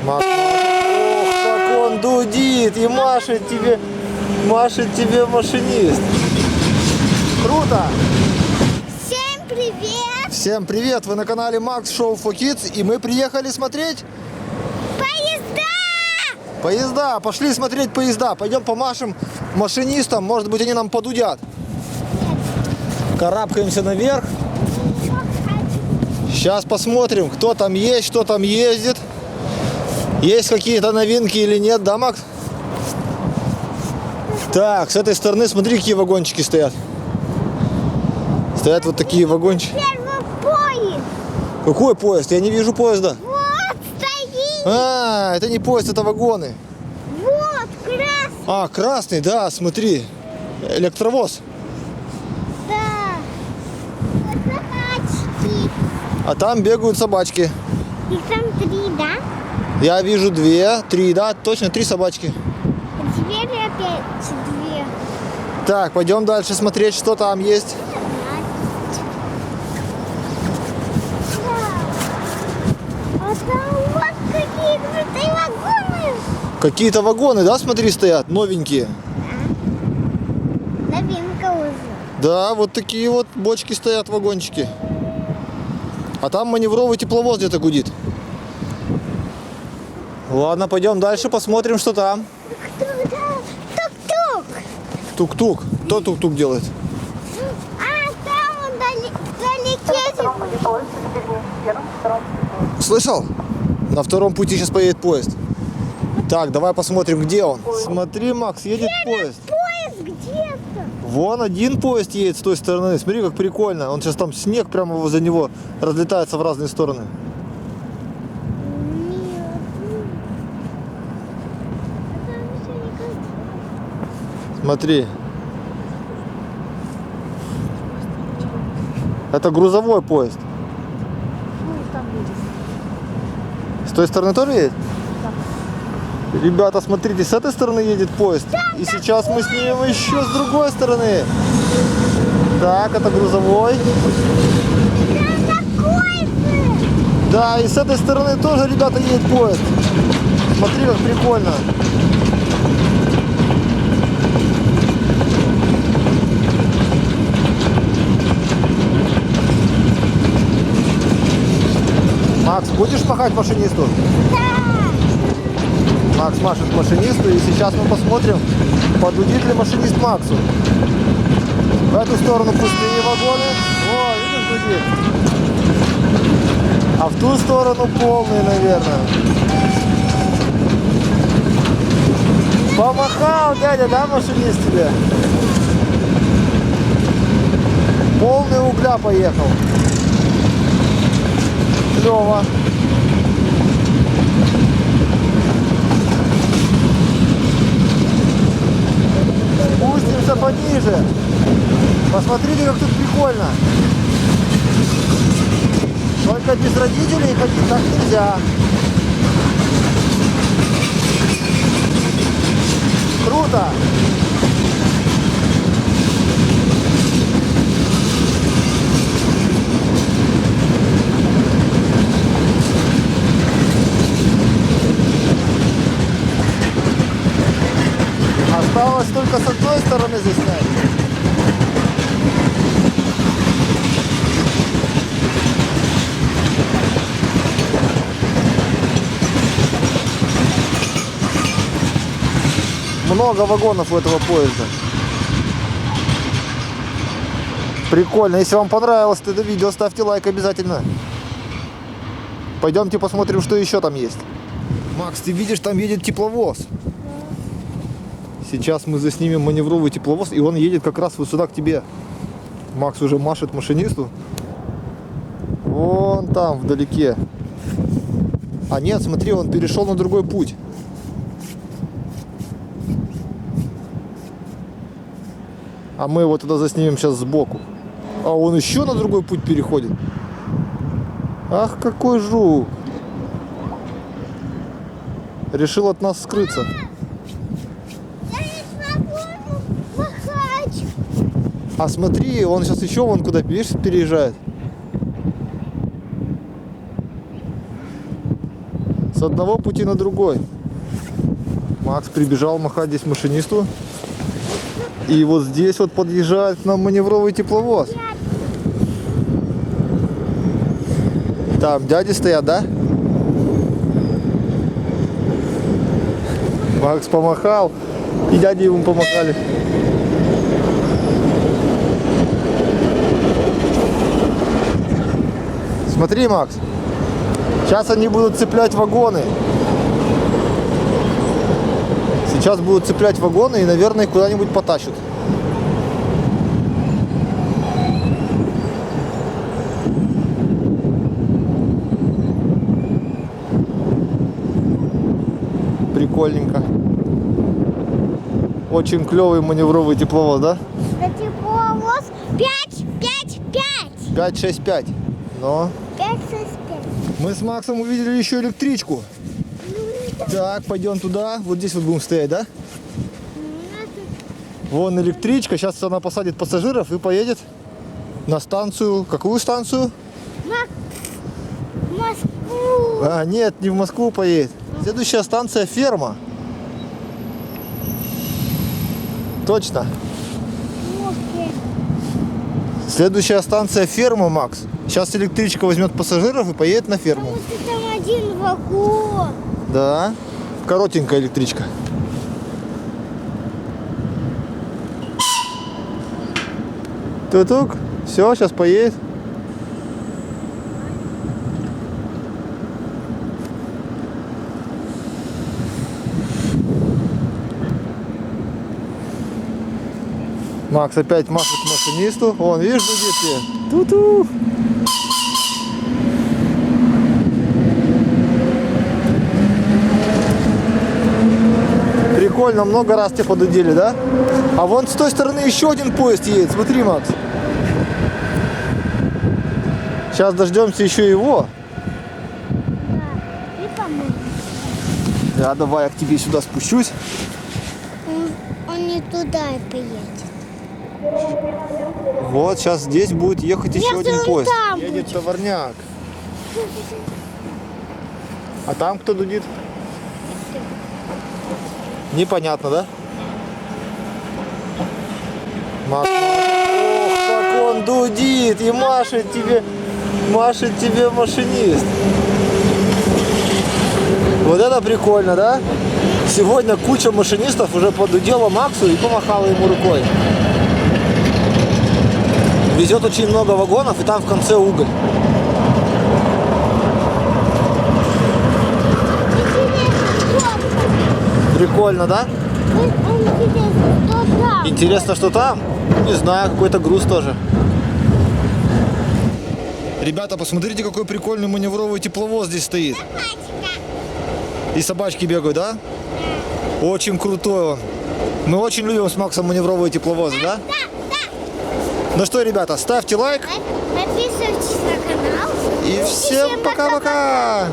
Ох, как он дудит и машет тебе машинист. Круто! Всем привет! Всем привет! Вы на канале Max Show for Kids, и мы приехали смотреть поезда. Пошли смотреть поезда. Пойдем помашем машинистам, может быть, они нам подудят. Карабкаемся наверх. Сейчас посмотрим, кто там есть, что там ездит. Есть какие-то новинки или нет, да, Макс? Так, с этой стороны смотри, какие вагончики стоят. Стоят вот такие вагончики. Первый поезд. Какой поезд? Я не вижу поезда. Вот стоит. А, это не поезд, это вагоны. Вот красный. А, красный, да, смотри. Электровоз. Да. Вот собачки. А там бегают собачки. Их там 3, да? Я вижу 2, 3, да, точно 3 собачки. А теперь опять 2. Так, пойдем дальше смотреть, что там есть. А там вот какие крутые вагоны. Какие-то вагоны, да, смотри, стоят, новенькие. Новинка уже. Да, вот такие вот бочки стоят, вагончики. А там маневровый тепловоз где-то гудит. Ладно, пойдем дальше, посмотрим, что там. Кто там? Тук-тук. Тук-тук. Кто тук-тук делает? А там вдалеке. Слышал? На втором пути сейчас поедет поезд. Так, давай посмотрим, где он. Смотри, Макс, едет поезд. Поезд где-то. Вон один поезд едет с той стороны. Смотри, как прикольно. Он сейчас там снег прямо возле него разлетается в разные стороны. Смотри. Это грузовой поезд. С той стороны тоже едет? Ребята, смотрите, с этой стороны едет поезд. И сейчас мы снимем еще с другой стороны. Так, это грузовой. Да, и с этой стороны тоже, ребята, едет поезд. Смотри, как прикольно. Макс, будешь махать машинисту? Да. Макс машет машинисту, и сейчас мы посмотрим, подудит ли машинист Максу. В эту сторону пустые вагоны. О, видишь, дудит. А в ту сторону полные, наверное. Помахал дядя, да, машинист тебе? Полный угля поехал. Клево. Спустимся пониже. Посмотрите, как тут прикольно. Только без родителей ходить так нельзя. Круто. Осталось только с одной стороны заснять. Много вагонов у этого поезда. Прикольно. Если вам понравилось это видео, ставьте лайк обязательно. Пойдемте посмотрим, что еще там есть. Макс, ты видишь, там едет тепловоз. Сейчас мы заснимем маневровый тепловоз, и он едет как раз вот сюда к тебе. Макс уже машет машинисту. Вон там, вдалеке. А нет, смотри, он перешел на другой путь. А мы его туда заснимем сейчас сбоку. А он еще на другой путь переходит. Ах, какой жук. Решил от нас скрыться. А смотри, он сейчас еще вон куда, видишь, переезжает. С одного пути на другой. Макс прибежал махать здесь машинисту. И вот здесь вот подъезжает к нам маневровый тепловоз. Там дяди стоят, да? Макс помахал, и дяди ему помахали. Смотри, Макс, сейчас они будут цеплять вагоны. Сейчас будут цеплять вагоны и, наверное, их куда-нибудь потащат. Прикольненько. Очень клевый маневровый тепловоз, да? Это тепловоз 5. 565. Но 5, 6, 5. мы с Максом увидели еще электричку. Так, пойдем туда. Вот здесь вот будем стоять, да? Вон электричка. Сейчас она посадит пассажиров и поедет на станцию. Какую станцию? Москву. А, нет, не в Москву поедет. Следующая станция Ферма. Точно. Окей. Следующая станция Ферма, Макс. Сейчас электричка возьмет пассажиров и поедет на ферму. Потому что там один вагон. Да. Коротенькая электричка. Тутук. Все, сейчас поедет. Макс опять машет машинисту. Вон, видишь, гудит тебе. Ту-ту. Прикольно, много раз тебе подудели, да? А вон с той стороны еще один поезд едет. Смотри, Макс. Сейчас дождемся еще его. Да. И поможет. Да, давай я к тебе сюда спущусь. Он не туда поедет. Вот, сейчас здесь будет ехать еще Нет, один он поезд. там Едет товарняк. А там кто дудит? Непонятно, да? Макс, ох, как он дудит и машет тебе машинист. Вот это прикольно, да? Сегодня куча машинистов уже подудела Максу и помахала ему рукой. Везет очень много вагонов, и там в конце уголь. Прикольно, да? Интересно, что там? Не знаю, какой-то груз тоже. Ребята, посмотрите, какой прикольный маневровый тепловоз здесь стоит. И собачки бегают, да? Очень крутой он. Мы очень любим с Максом маневровые тепловозы, да? Ну что, ребята, ставьте лайк. Подписывайтесь на канал. И всем пока-пока!